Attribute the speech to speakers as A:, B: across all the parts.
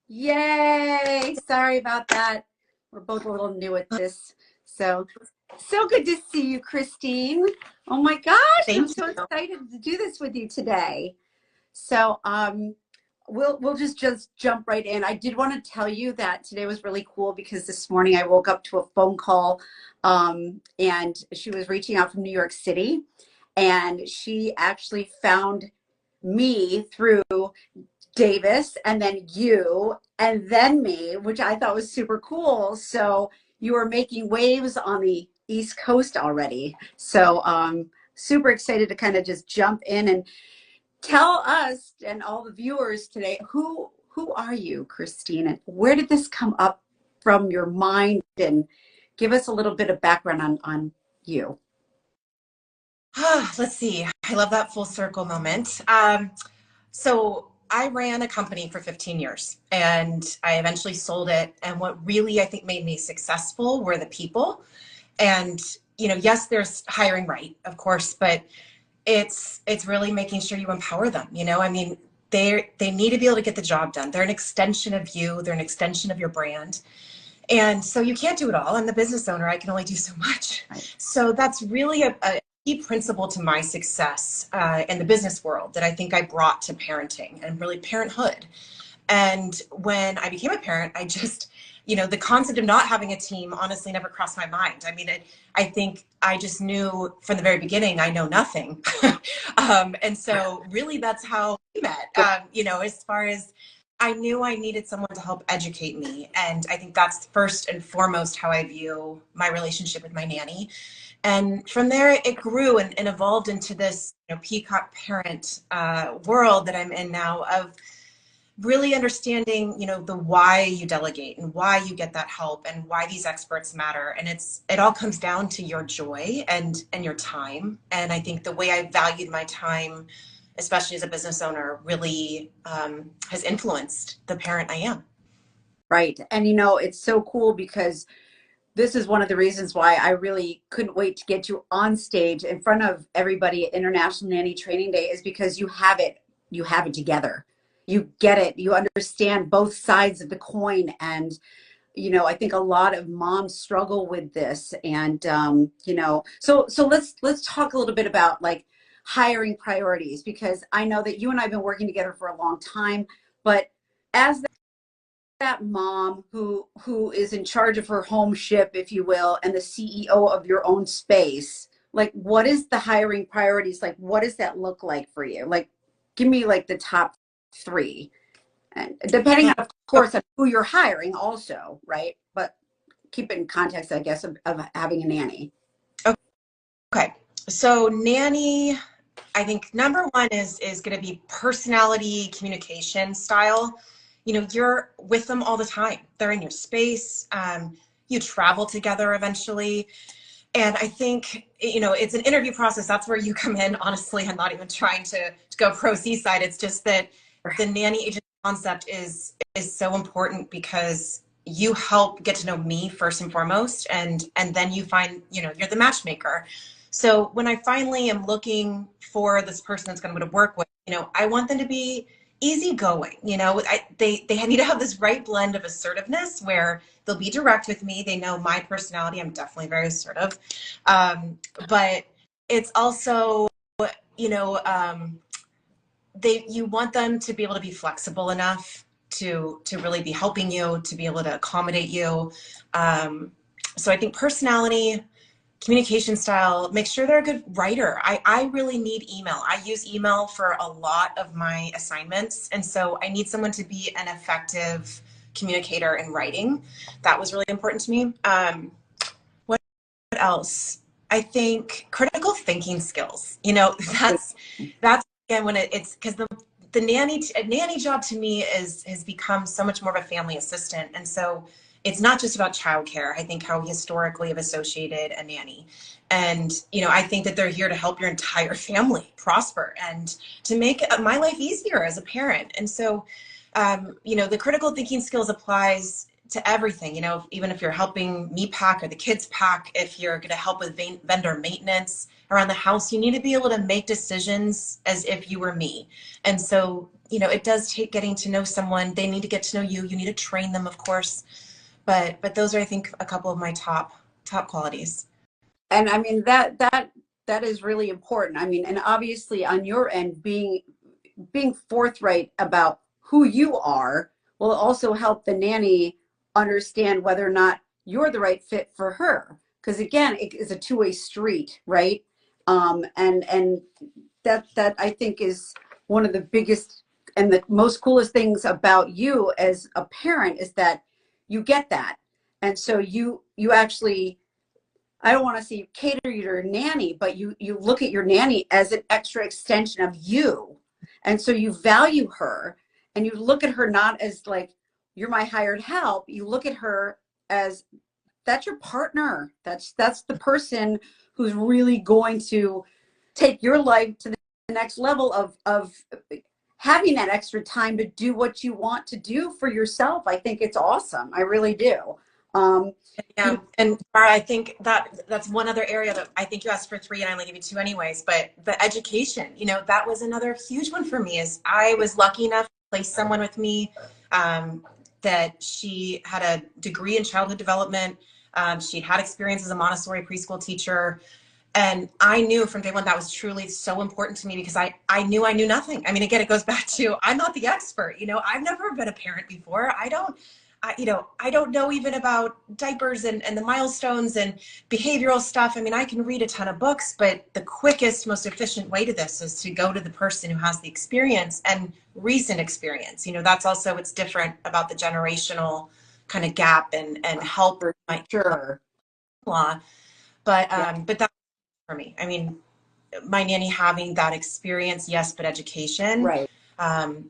A: Yay! Sorry about that. We're both a little new at this. So, so good to see you, Christine. Oh my gosh, I'm
B: Thank
A: so
B: you.
A: excited to do this with you today. So, we'll just jump right in. I did want to tell you that today was really cool because this morning I woke up to a phone call, and she was reaching out from New York City, and she actually found me through Davis and then you and then me, which I thought was super cool. So you are making waves on the East Coast already. So super excited to kind of just jump in and tell us and all the viewers today who are you, Christine, and where did this come up from your mind, and give us a little bit of background on you.
B: Let's see. I love that full circle moment. So I ran a company for 15 years and I eventually sold it. And what really I think made me successful were the people. And, yes, there's hiring right, of course, but it's really making sure you empower them. I mean, they need to be able to get the job done. They're an extension of you. They're an extension of your brand. And so you can't do it all. I'm the business owner. I can only do so much.
A: Right.
B: So that's really a key principle to my success in the business world that I think I brought to parenting and really parenthood. And when I became a parent, I just, the concept of not having a team honestly never crossed my mind. I mean, I think I just knew from the very beginning, I know nothing. And so really that's how we met, as far as I knew I needed someone to help educate me. And I think that's first and foremost how I view my relationship with my nanny. And from there, it grew and evolved into this Peacock Parent world that I'm in now of really understanding, the why you delegate and why you get that help and why these experts matter. And it all comes down to your joy and your time. And I think the way I valued my time, especially as a business owner, really has influenced the parent I am.
A: Right. And it's so cool because this is one of the reasons why I really couldn't wait to get you on stage in front of everybody at International Nanny Training Day, is because you have it together. You get it. You understand both sides of the coin. And, I think a lot of moms struggle with this. And, so let's talk a little bit about like hiring priorities, because I know that you and I have been working together for a long time, but as that mom who is in charge of her home ship, if you will, and the CEO of your own space, like what is the hiring priorities? Like what does that look like for you? Like give me like the top three. And depending on, of course, on who you're hiring also, right? But keep it in context, I guess, of having a nanny.
B: Okay. So nanny, I think number one is going to be personality, communication style. You're with them all the time. They're in your space. You travel together eventually. And I think, it's an interview process. That's where you come in. Honestly, I'm not even trying to go pro Seaside. It's just that the nanny agent concept is so important because you help get to know me first and foremost. And then you find, you're the matchmaker. So when I finally am looking for this person that's going to work with, I want them to be easygoing. They need to have this right blend of assertiveness where they'll be direct with me. They know my personality. I'm definitely very assertive. But it's also, you want them to be able to be flexible enough to really be helping you, to be able to accommodate you. So I think personality, communication style, make sure they're a good writer. I really need email. I use email for a lot of my assignments. And so I need someone to be an effective communicator in writing. That was really important to me. What else? I think critical thinking skills, that's again, when it's because the nanny job to me has become so much more of a family assistant. And so it's not just about childcare. I think how we historically have associated a nanny. And, I think that they're here to help your entire family prosper and to make my life easier as a parent. And so, the critical thinking skills applies to everything, even if you're helping me pack or the kids pack, if you're going to help with vendor maintenance around the house, you need to be able to make decisions as if you were me. And so you know, it does take getting to know someone. They need to get to know you. You need to train them, of course. But those are, I think, a couple of my top qualities.
A: And I mean, that is really important. I mean, and obviously on your end, being forthright about who you are will also help the nanny understand whether or not you're the right fit for her. Because again, it is a two-way street, right? And that I think is one of the biggest and the most coolest things about you as a parent is that you get that. And so you actually, I don't want to say you cater your nanny, but you look at your nanny as an extra extension of you. And so you value her and you look at her not as like you're my hired help. You look at her as that's your partner. That's the person who's really going to take your life to the next level of having that extra time to do what you want to do for yourself. I think it's awesome. I really do.
B: Yeah, and Mara, I think that's one other area that I think you asked for three, and I only gave you two anyways. But the education, you know, that was another huge one for me. Is I was lucky enough to place someone with me that she had a degree in childhood development. She'd had experience as a Montessori preschool teacher. And I knew from day one that was truly so important to me because I knew I knew nothing. I mean, again, it goes back to I'm not the expert. You know, I've never been a parent before. I don't know even about diapers and the milestones and behavioral stuff. I mean, I can read a ton of books, but the quickest, most efficient way to this is to go to the person who has the experience and recent experience. You know, that's also what's different about the generational kind of gap and help
A: for
B: my
A: sure.
B: law.
A: Yeah.
B: But that's for me. I mean, my nanny having that experience, yes, but education.
A: Right.
B: Um,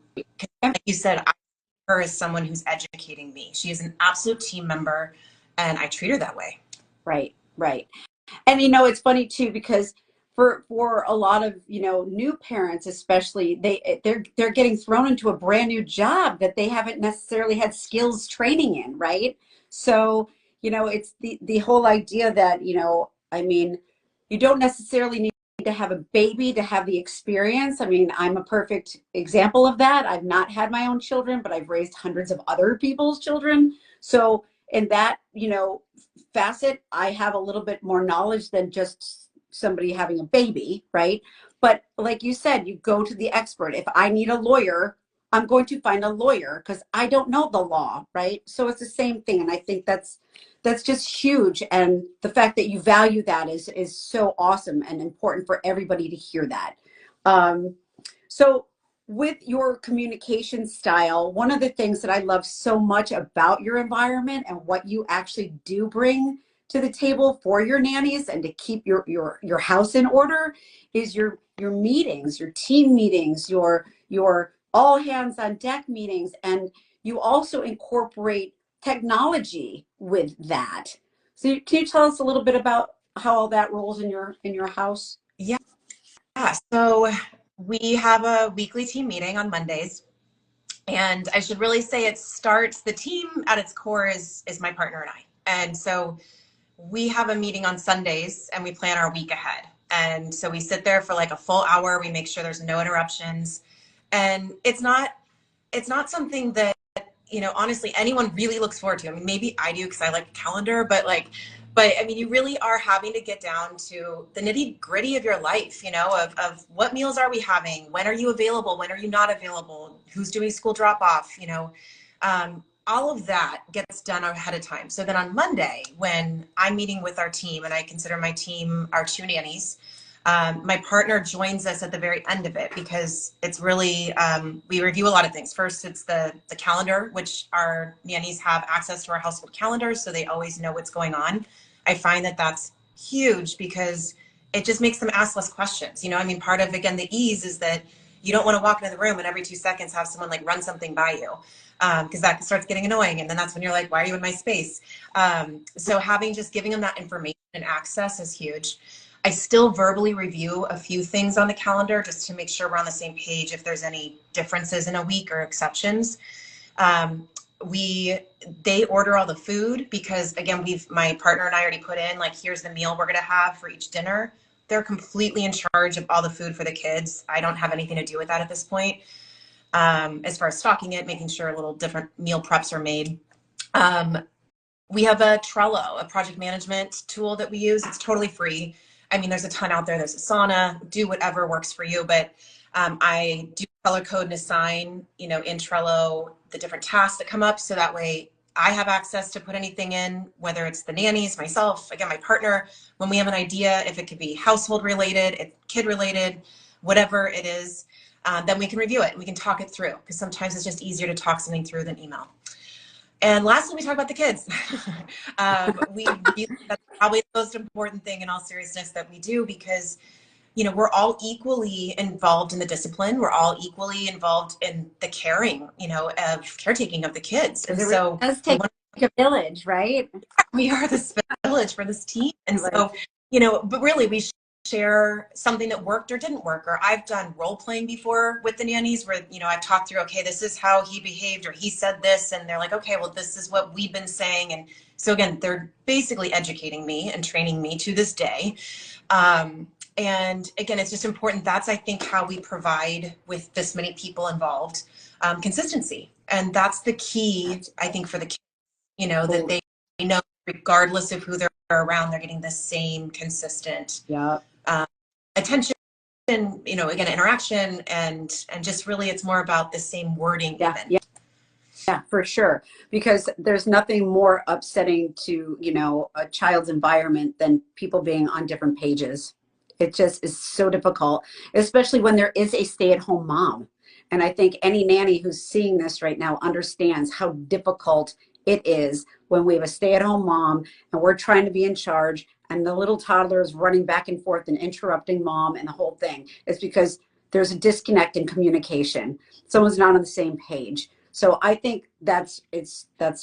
A: And
B: like you said, I see her as someone who's educating me. She is an absolute team member, and I treat her that way.
A: right, right. And it's funny too because for a lot of new parents, especially they're getting thrown into a brand new job that they haven't necessarily had skills training in, right? So it's the whole idea that I mean, you don't necessarily need to have a baby to have the experience. I mean, I'm a perfect example of that. I've not had my own children, but I've raised hundreds of other people's children. So in that facet, I have a little bit more knowledge than just somebody having a baby, right? But like you said, you go to the expert. If I need a lawyer, I'm going to find a lawyer because I don't know the law, right? So it's the same thing. And I think that's just huge. And the fact that you value that is so awesome and important for everybody to hear that. So with your communication style, one of the things that I love so much about your environment and what you actually do bring to the table for your nannies and to keep your house in order is your meetings, your team meetings, your all hands on deck meetings, and you also incorporate technology with that. So can you tell us a little bit about how all that rolls in your house?
B: Yeah. So we have a weekly team meeting on Mondays. And I should really say the team at its core is my partner and I. And so we have a meeting on Sundays and we plan our week ahead. And so we sit there for like a full hour. We make sure there's no interruptions. And it's not something that, honestly, anyone really looks forward to. I mean, maybe I do because I like a calendar, but I mean, you really are having to get down to the nitty gritty of your life, of what meals are we having? When are you available? When are you not available? Who's doing school drop off? All of that gets done ahead of time. So then on Monday, when I'm meeting with our team, and I consider my team our two nannies, my partner joins us at the very end of it because it's really, we review a lot of things. First, it's the calendar, which our nannies have access to our household calendars, so they always know what's going on. I find that that's huge because it just makes them ask less questions. I mean, part of, again, the ease is that you don't want to walk into the room and every 2 seconds have someone like run something by you because that starts getting annoying. And then that's when you're like, why are you in my space? So giving them that information and access is huge. I still verbally review a few things on the calendar just to make sure we're on the same page if there's any differences in a week or exceptions. They order all the food because, again, my partner and I already put in, like, here's the meal we're going to have for each dinner. They're completely in charge of all the food for the kids. I don't have anything to do with that at this point. as far as stocking it, making sure little different meal preps are made. We have a Trello, a project management tool that we use. It's totally free. I mean, there's a ton out there. There's Asana, do whatever works for you. But I do color code and assign, in Trello, the different tasks that come up. So that way I have access to put anything in, whether it's the nannies, myself, again, my partner, when we have an idea, if it could be household related, kid related, whatever it is, then we can review it and we can talk it through, because sometimes it's just easier to talk something through than email. And lastly, we talk about the kids. That's probably the most important thing in all seriousness that we do, because we're all equally involved in the discipline. We're all equally involved in the caring, of caretaking of the kids. And so
A: it does take a village, right?
B: We are the village for this team. And so, but really we share something that worked or didn't work. Or I've done role playing before with the nannies where, I've talked through, okay, this is how he behaved, or he said this. And they're like, okay, well, this is what we've been saying. And so again, they're basically educating me and training me to this day. And again, it's just important. That's, I think, how we provide with this many people involved, consistency. And that's the key, I think, for the kids, that they know regardless of who they're around, they're getting the same consistent attention, again, interaction, and just really it's more about the same wording.
A: Yeah, for sure. Because there's nothing more upsetting to, a child's environment than people being on different pages. It just is so difficult, especially when there is a stay-at-home mom. And I think any nanny who's seeing this right now understands how difficult it is when we have a stay-at-home mom and we're trying to be in charge and the little toddler is running back and forth and interrupting mom and the whole thing. It's because there's a disconnect in communication. Someone's not on the same page. So I think that's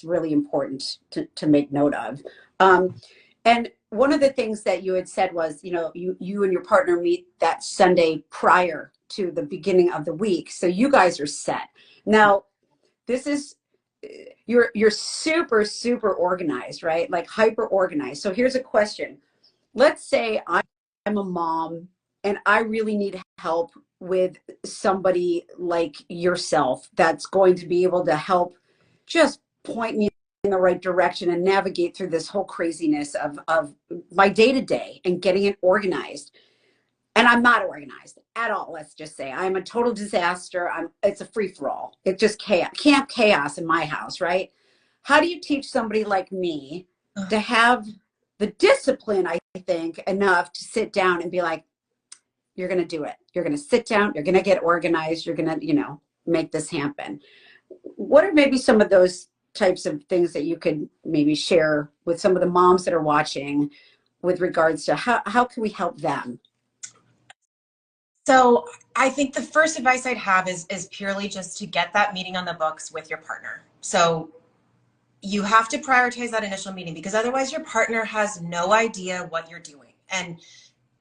A: really important to make note of. And one of the things that you had said was, you and your partner meet that Sunday prior to the beginning of the week. So you guys are set. Now, this is, you're super, super organized, right? Like hyper organized. So here's a question. Let's say I'm a mom and I really need help with somebody like yourself that's going to be able to help just point me in the right direction and navigate through this whole craziness of my day-to-day and getting it organized. And I'm not organized at all. Let's just say I'm a total disaster. It's a free-for-all. It's just chaos, camp chaos in my house, right? How do you teach somebody like me to have the discipline, I think, enough to sit down and be like, you're going to do it. You're going to sit down. You're going to get organized. You're going to, make this happen. What are maybe some of those types of things that you could maybe share with some of the moms that are watching with regards to how can we help them?
B: So I think the first advice I'd have is purely just to get that meeting on the books with your partner. So you have to prioritize that initial meeting, because otherwise your partner has no idea what you're doing. And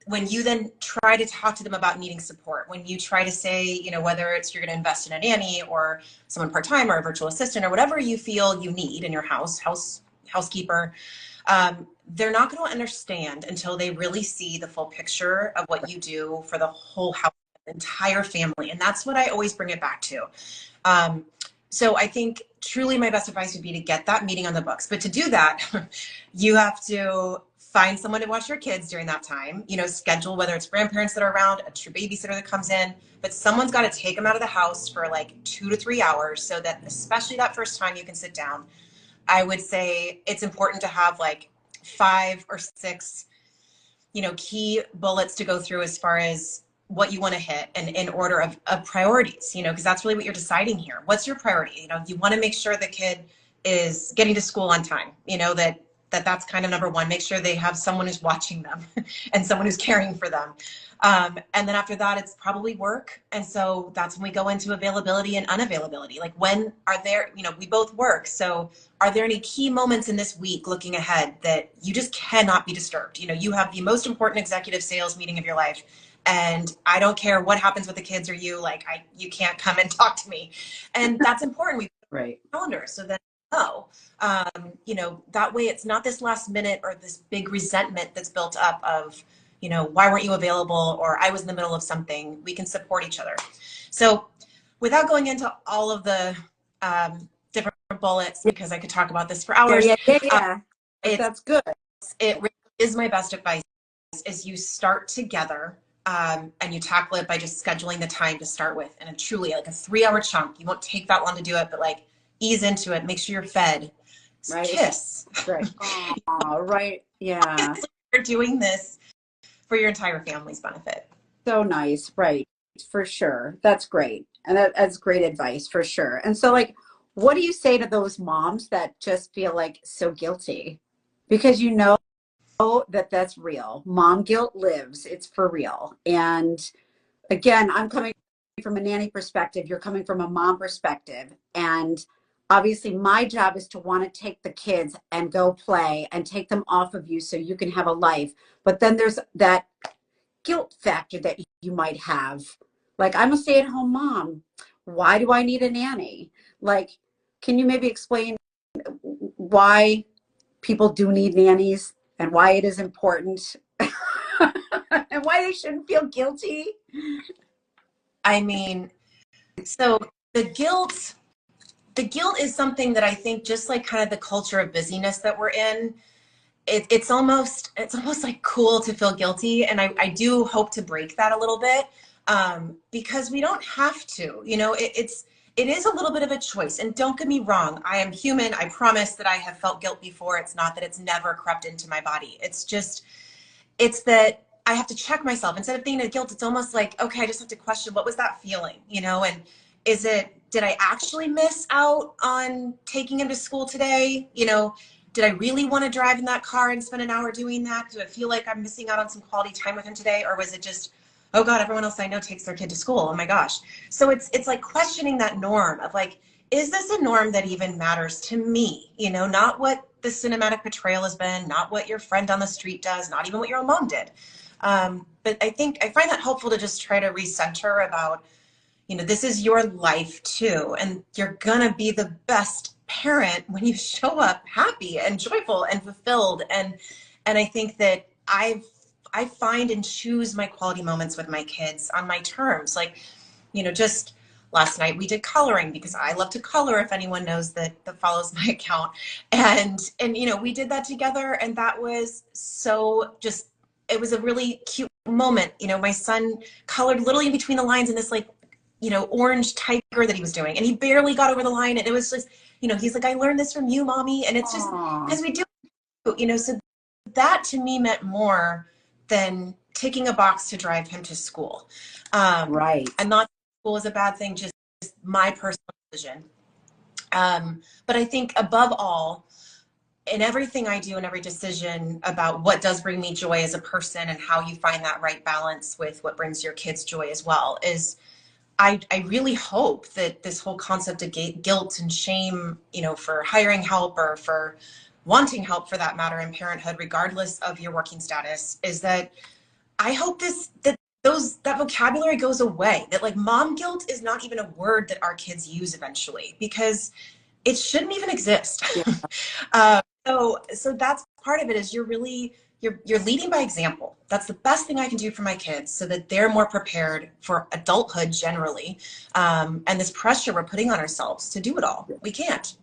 B: when you then try to talk to them about needing support, when you try to say, whether it's you're going to invest in a nanny or someone part-time or a virtual assistant or whatever you feel you need in your housekeeper, they're not going to understand until they really see the full picture of what you do for the whole house, the entire family. And that's what I always bring it back to. So I think truly my best advice would be to get that meeting on the books. But to do that, you have to find someone to watch your kids during that time, schedule, whether it's grandparents that are around, a true babysitter that comes in, but someone's got to take them out of the house for like 2 to 3 hours so that especially that first time you can sit down. I would say it's important to have like 5 or 6, key bullets to go through as far as what you want to hit and in order of priorities, because that's really what you're deciding here. What's your priority? You want to make sure the kid is getting to school on time, that's kind of number one. Make sure they have someone who's watching them and someone who's caring for them. And then after that, it's probably work. And so that's when we go into availability and unavailability. Like when are there, we both work. So are there any key moments in this week looking ahead that you just cannot be disturbed? You have the most important executive sales meeting of your life. And I don't care what happens with the kids or you, you can't come and talk to me. And that's important. We put
A: right
B: calendar so that that way it's not this last minute or this big resentment that's built up of, why weren't you available? Or I was in the middle of something. We can support each other. So without going into all of the different bullets,
A: Yeah,
B: because I could talk about this for
A: yeah,
B: hours,
A: yeah, yeah,
B: uh,
A: yeah. But
B: it's
A: that's good.
B: it really is my best advice is you start together, and you tackle it by just scheduling the time to start with, and truly like a 3-hour chunk. You won't take that long to do it, but like ease into it. Make sure you're fed.
A: Right.
B: Kiss.
A: Right. Oh, right. Yeah.
B: You're doing this for your entire family's benefit.
A: So nice. Right. For sure. That's great. And that's great advice for sure. And so, like, what do you say to those moms that just feel like so guilty? Because you know that that's real. Mom guilt lives. It's for real. And again, I'm coming from a nanny perspective. You're coming from a mom perspective. And obviously, my job is to want to take the kids and go play and take them off of you so you can have a life. But then there's that guilt factor that you might have. Like, I'm a stay-at-home mom. Why do I need a nanny? Like, can you maybe explain why people do need nannies and why it is important and why they shouldn't feel guilty?
B: I mean, so the guilt is something that I think, just like kind of the culture of busyness that we're in, it's almost like cool to feel guilty. And I do hope to break that a little bit, because we don't have to, it is a little bit of a choice. And don't get me wrong, I am human. I promise that I have felt guilt before. It's not that it's never crept into my body. It's that I have to check myself. Instead of thinking of guilt, it's almost like, okay, I just have to question, what was that feeling, and did I actually miss out on taking him to school today? Did I really want to drive in that car and spend an hour doing that? Do I feel like I'm missing out on some quality time with him today? Or was it just, oh God, everyone else I know takes their kid to school. Oh my gosh. So it's like questioning that norm of like, is this a norm that even matters to me? Not what the cinematic portrayal has been, not what your friend on the street does, not even what your own mom did. But I find that helpful to just try to recenter about, this is your life too. And you're gonna be the best parent when you show up happy and joyful and fulfilled. And I think that I find and choose my quality moments with my kids on my terms. Like, just last night we did coloring because I love to color, if anyone knows that follows my account. And we did that together, and that was so just, it was a really cute moment. My son colored literally in between the lines in this like, orange tiger that he was doing, and he barely got over the line. And it was just, he's like, I learned this from you, mommy. And it's just because we do, so that to me meant more than ticking a box to drive him to school.
A: Right.
B: I'm not school is a bad thing, just my personal decision. But I think above all, in everything I do and every decision about what does bring me joy as a person and how you find that right balance with what brings your kids joy as well, is I really hope that this whole concept of guilt and shame, for hiring help or for wanting help for that matter in parenthood, regardless of your working status, is that I hope that vocabulary goes away. That like mom guilt is not even a word that our kids use eventually, because it shouldn't even exist.
A: Yeah.
B: So that's part of it, is you're leading by example. That's the best thing I can do for my kids, so that they're more prepared for adulthood generally, and this pressure we're putting on ourselves to do it all. We can't.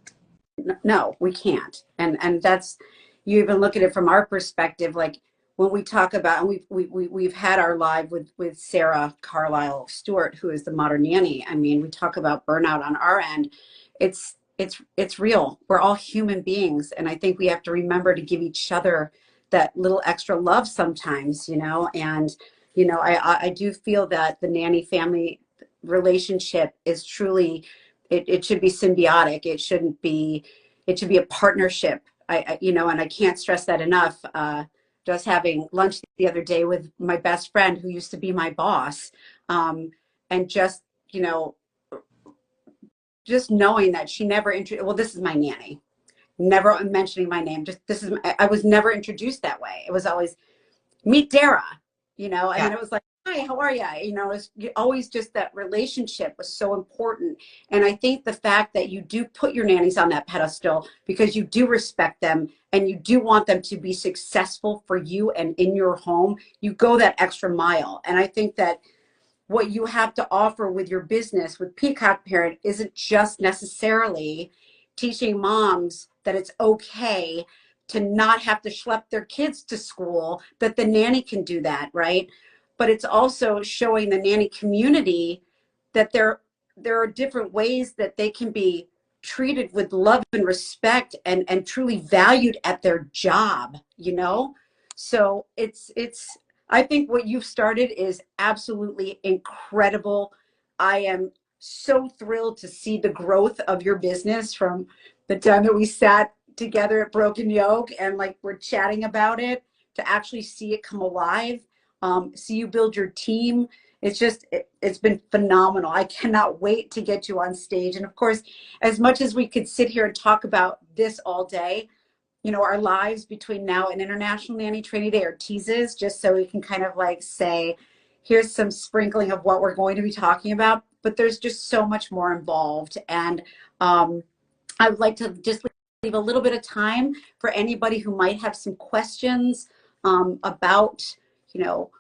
A: No, we can't. And that's, you even look at it from our perspective, like when we talk about, and we've had our live with Sarah Carlisle Stewart, who is the modern nanny. I mean, we talk about burnout on our end. It's real. We're all human beings, and I think we have to remember to give each other that little extra love sometimes, and I do feel that the nanny family relationship is truly, it should be symbiotic. It should be a partnership. And I can't stress that enough. Just having lunch the other day with my best friend who used to be my boss, and just knowing that she never well, this is my nanny, never mentioning my name. Just this is, I was never introduced that way. It was always meet Dara, and
B: Yeah.
A: then it was like, hi, how are you? It's always just that relationship was so important. And I think the fact that you do put your nannies on that pedestal because you do respect them and you do want them to be successful for you and in your home, you go that extra mile. And I think that what you have to offer with your business with Peacock Parent isn't just necessarily teaching moms that it's okay to not have to schlep their kids to school, that the nanny can do that, right? But it's also showing the nanny community that there are different ways that they can be treated with love and respect and truly valued at their job, you know? So it's I think what you've started is absolutely incredible. I am so thrilled to see the growth of your business from the time that we sat together at Broken Yoke and like we're chatting about it to actually see it come alive, see you build your team. It's just, it's been phenomenal. I cannot wait to get you on stage. And of course, as much as we could sit here and talk about this all day, you know, our lives between now and International Nanny Training Day are teases, just so we can kind of like say, here's some sprinkling of what we're going to be talking about. But there's just so much more involved. And I would like to just leave a little bit of time for anybody who might have some questions about, you know,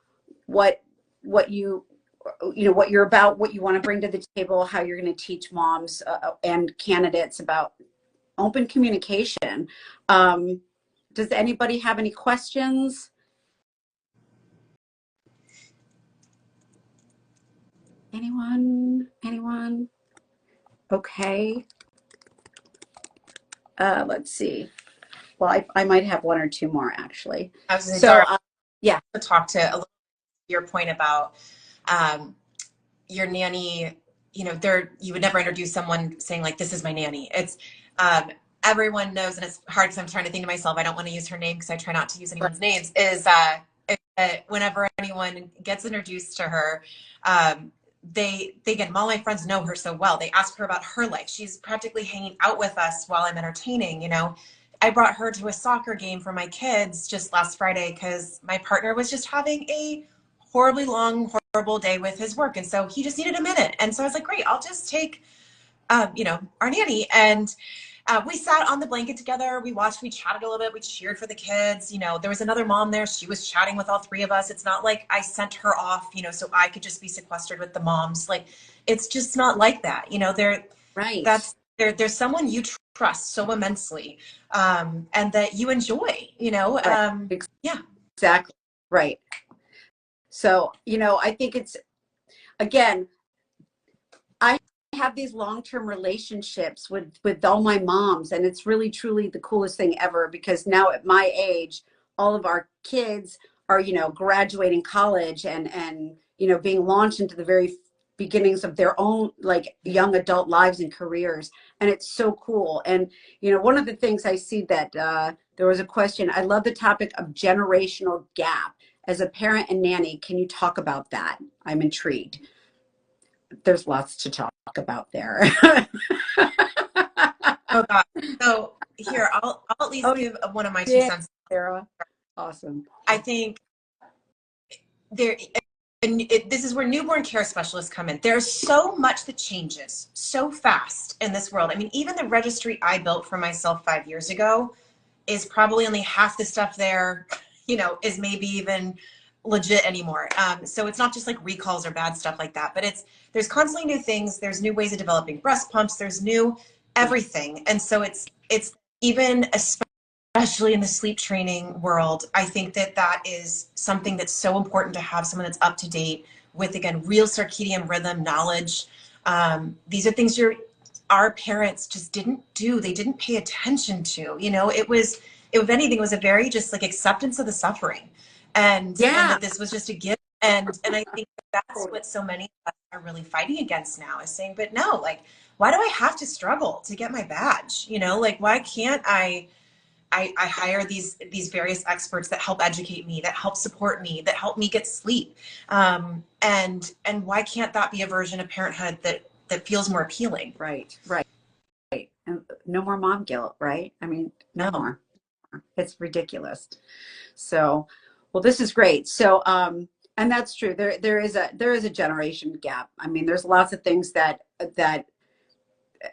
A: what what you're about, what you want to bring to the table, how you're going to teach moms and candidates about open communication. Does anybody have any questions? Anyone? Okay. Let's see. Well, I might have one or two more actually.
B: I was going to
A: So,
B: say,
A: yeah.
B: to talk to a little your point about your nanny, you know, you would never introduce someone saying like, this is my nanny. It's everyone knows, and it's hard because I'm trying to think to myself, I don't want to use her name because I try not to use anyone's names, is whenever anyone gets introduced to her, they again, all my friends know her so well. They ask her about her life. She's practically hanging out with us while I'm entertaining, you know. I brought her to a soccer game for my kids just last Friday because my partner was just having a horribly long, horrible day with his work. And so he just needed a minute. And so I was like, great, I'll just take, you know, our nanny. And we sat on the blanket together. We watched, we chatted a little bit. We cheered for the kids. You know, there was another mom there. She was chatting with all three of us. It's not like I sent her off, you know, so I could just be sequestered with the moms. Like, it's just not like that. You know,
A: Right.
B: there's someone you trust so immensely, and that you enjoy, you know.
A: Right.
B: Yeah.
A: Exactly. Right. So, you know, I think it's, again, I have these long-term relationships with all my moms, and it's really truly the coolest thing ever, because now at my age, all of our kids are, you know, graduating college and you know, being launched into the very beginnings of their own like young adult lives and careers. And it's so cool. And you know, one of the things I see that there was a question, I love the topic of generational gap. As a parent and nanny, can you talk about that? I'm intrigued. There's lots to talk about there.
B: Oh God. So here, I'll at least
A: Oh,
B: give one of my two
A: yeah,
B: cents.
A: Sarah. Awesome.
B: I think there, and this is where newborn care specialists come in. There's so much that changes so fast in this world. I mean, even the registry I built for myself 5 years ago is probably only half the stuff there, you know, is maybe even legit anymore. So it's not just like recalls or bad stuff like that, but there's constantly new things. There's new ways of developing breast pumps. There's new everything. And so it's even, especially in the sleep training world, I think that is something that's so important to have someone that's up to date with, again, real circadian rhythm knowledge. These are things our parents just didn't do. They didn't pay attention to, you know. If anything, it was a very just like acceptance of the suffering, and
A: Yeah.
B: that this was just a gift. And I think that's what so many of us are really fighting against now, is saying, but no, like, why do I have to struggle to get my badge? You know, like, why can't I hire these various experts that help educate me, that help support me, that help me get sleep, and why can't that be a version of parenthood that feels more appealing?
A: Right. And no more mom guilt, right? I mean, no more. It's ridiculous. So, well, this is great. So, and that's true. There is a generation gap. I mean, there's lots of things that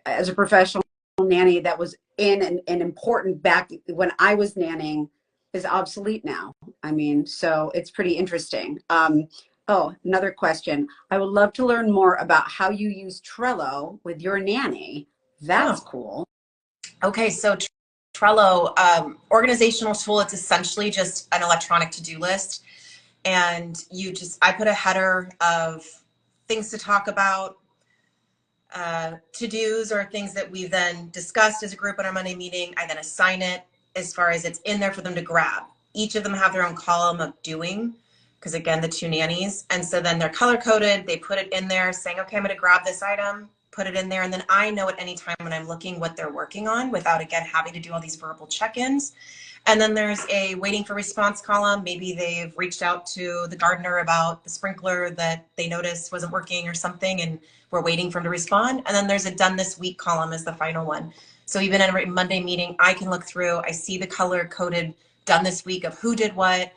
A: as a professional nanny that was in and important back when I was nannying is obsolete now. I mean, so it's pretty interesting. Oh, another question. I would love to learn more about how you use Trello with your nanny. That's
B: Oh,
A: cool.
B: okay. So Trello, organizational tool, it's essentially just an electronic to-do list. And I put a header of things to talk about, to-dos or things that we then discussed as a group in our Monday meeting. I then assign it as far as it's in there for them to grab. Each of them have their own column of doing, because again, the two nannies. And so then they're color coded. They put it in there saying, okay, I'm going to grab this item, put it in there. And then I know at any time when I'm looking what they're working on without, again, having to do all these verbal check-ins. And then there's a waiting for response column. Maybe they've reached out to the gardener about the sprinkler that they noticed wasn't working or something, and we're waiting for them to respond. And then there's a done this week column as the final one. So even in a Monday meeting, I can look through, I see the color coded done this week of who did what.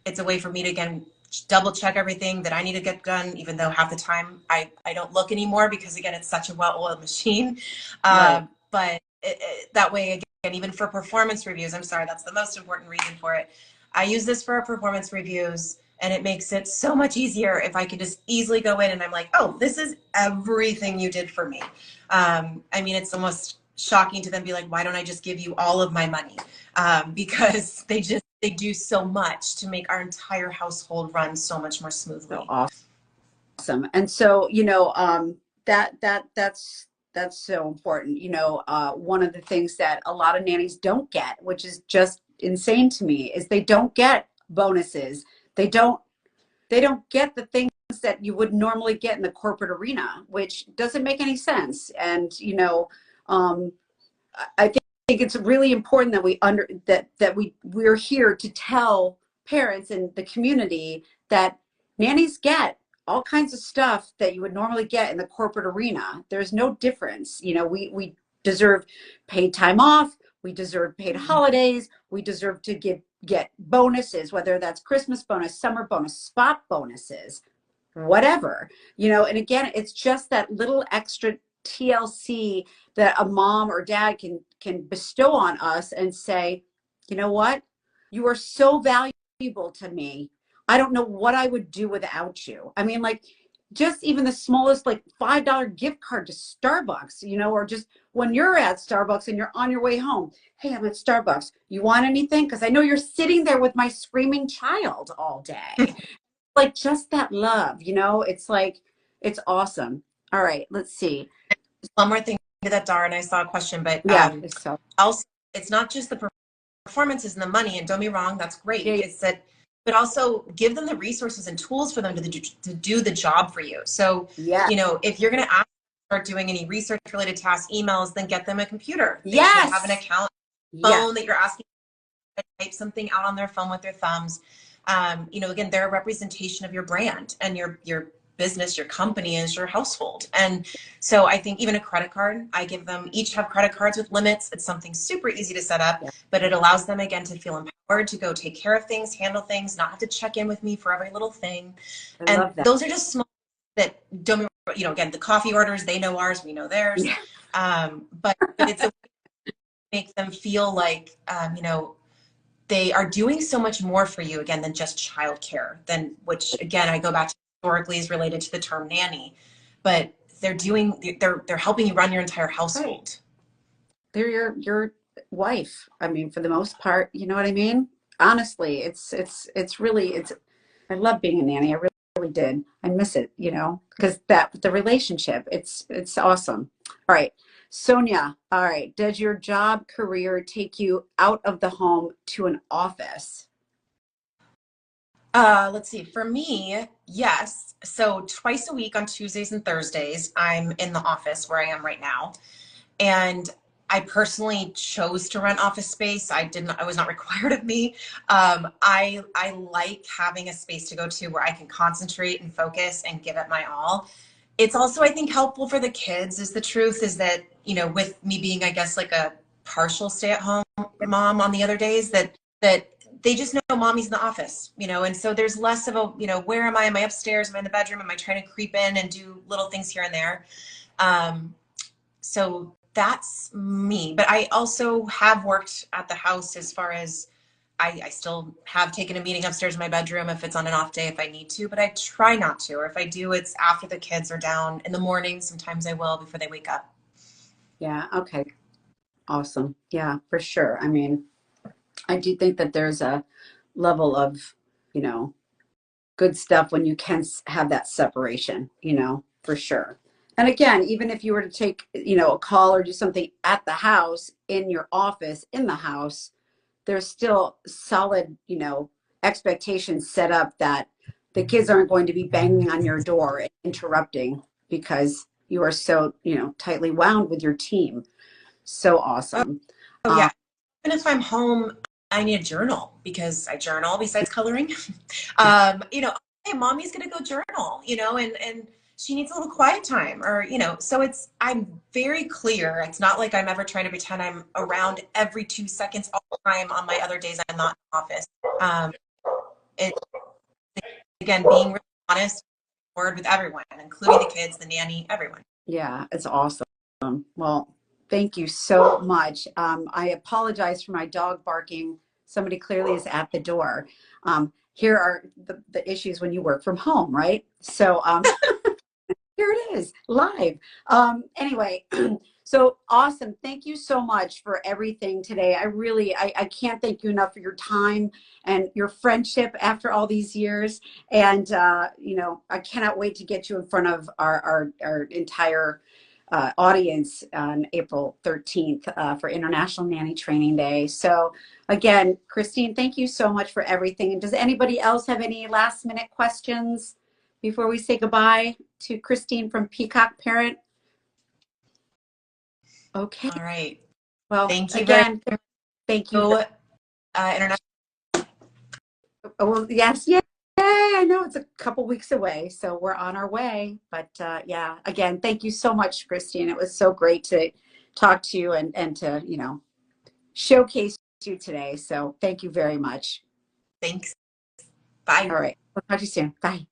B: It's a way for me to, again, double check everything that I need to get done, even though half the time I don't look anymore because, again, it's such a well-oiled machine.
A: Right.
B: But that way, again, even for performance reviews, I'm sorry, that's the most important reason for it. I use this for performance reviews, and it makes it so much easier if I could just easily go in and I'm like, oh, this is everything you did for me. I mean, it's almost shocking to them be like, why don't I just give you all of my money? Because they do so much to make our entire household run so much more
A: So
B: smoothly.
A: awesome. And so, that's so important. One of the things that a lot of nannies don't get, which is just insane to me, is they don't get bonuses. They don't they don't get the things that you would normally get in the corporate arena, which doesn't make any sense. And um, I think it's really important that we're here to tell parents and the community that nannies get all kinds of stuff that you would normally get in the corporate arena. There's no difference. We deserve paid time off. We deserve paid holidays. We deserve to get bonuses, whether that's Christmas bonus, summer bonus, spot bonuses, whatever. And again, it's just that little extra TLC that a mom or dad can bestow on us and say, you know what, you are so valuable to me. I don't know what I would do without you. I mean, like, just even the smallest, like, $5 gift card to Starbucks, or just when you're at Starbucks and you're on your way home, hey, I'm at Starbucks, you want anything? Because I know you're sitting there with my screaming child all day. Like, just that love, it's like, it's awesome. All right, let's see.
B: One more thing to that, Dar, and I saw a question, but
A: Yeah, it's so,
B: also, it's not just the performances and the money, and don't be wrong, that's great.
A: yeah,
B: It's that, but also give them the resources and tools for them to do the job for you. So,
A: yeah,
B: if you're going to ask start doing any research related tasks, emails, then get them a computer. They should have an
A: yes,
B: account,
A: yeah,
B: phone that you're asking to type something out on their phone with their thumbs. Again, they're a representation of your brand, and your business, your company is your household. And so I think even a credit card, I give them, each have credit cards with limits. It's something super easy to set up,
A: yeah.
B: but it allows them, again, to feel empowered to go take care of things, handle things, not have to check in with me for every little thing.
A: I
B: And
A: love that.
B: those are just small that don't, again, the coffee orders, they know ours, we know theirs.
A: Yeah,
B: But it's a way to make them feel like, they are doing so much more for you, again, than just childcare, than which, again, I go back to historically is related to the term nanny, but they're helping you run your entire
A: right.
B: household.
A: They're your wife. I mean, for the most part, you know what I mean? Honestly, it's really, I love being a nanny. I really did. I miss it, because the relationship, it's awesome. All right. Sonia, all right. Does your job career take you out of the home to an office?
B: Let's see. For me, yes. So twice a week on Tuesdays and Thursdays, I'm in the office where I am right now. And I personally chose to rent office space. I was not required of me. I like having a space to go to where I can concentrate and focus and give it my all. It's also, I think, helpful for the kids, is the truth, is that, with me being, I guess, like a partial stay-at-home mom on the other days, that they just know mommy's in the office, and so there's less of a, where am I? Am I upstairs? Am I in the bedroom? Am I trying to creep in and do little things here and there? Um, so that's me. But I also have worked at the house as far as I still have taken a meeting upstairs in my bedroom if it's on an off day if I need to, but I try not to. Or if I do, it's after the kids are down in the morning. Sometimes I will before they wake up.
A: Yeah. Okay. Awesome. Yeah, for sure. I mean, I do think that there's a level of, you know, good stuff when you can have that separation, for sure. And again, even if you were to take, a call or do something at the house, in your office, in the house, there's still solid, expectations set up that the kids aren't going to be banging on your door and interrupting because you are so, tightly wound with your team. So
B: Oh,
A: awesome.
B: oh yeah. Even if I'm home, I need a journal because I journal besides coloring. Hey, mommy's gonna go journal, and she needs a little quiet time or, so I'm very clear. It's not like I'm ever trying to pretend I'm around every 2 seconds all the time on my other days I'm not in the office. It, again, being really honest word with everyone, including the kids, the nanny, everyone.
A: Yeah, it's awesome. Well, thank you so much. I apologize for my dog barking. Somebody clearly is at the door. Here are the issues when you work from home, right? So here it is, live. Anyway, so awesome. Thank you so much for everything today. I can't thank you enough for your time and your friendship after all these years. And, I cannot wait to get you in front of our entire audience on April 13th for International Nanny Training Day. So again, Christine, thank you so much for everything. And does anybody else have any last minute questions before we say goodbye to Christine from Peacock Parent? Okay.
B: All right.
A: Well,
B: Thank you very
A: again, thank you.
B: much. International.
A: Well, yes, yeah. I know it's a couple weeks away, so we're on our way. But yeah, again, thank you so much, Christine. It was so great to talk to you and to, showcase you today. So thank you very much.
B: Thanks. Bye.
A: All right. We'll talk to you soon. Bye.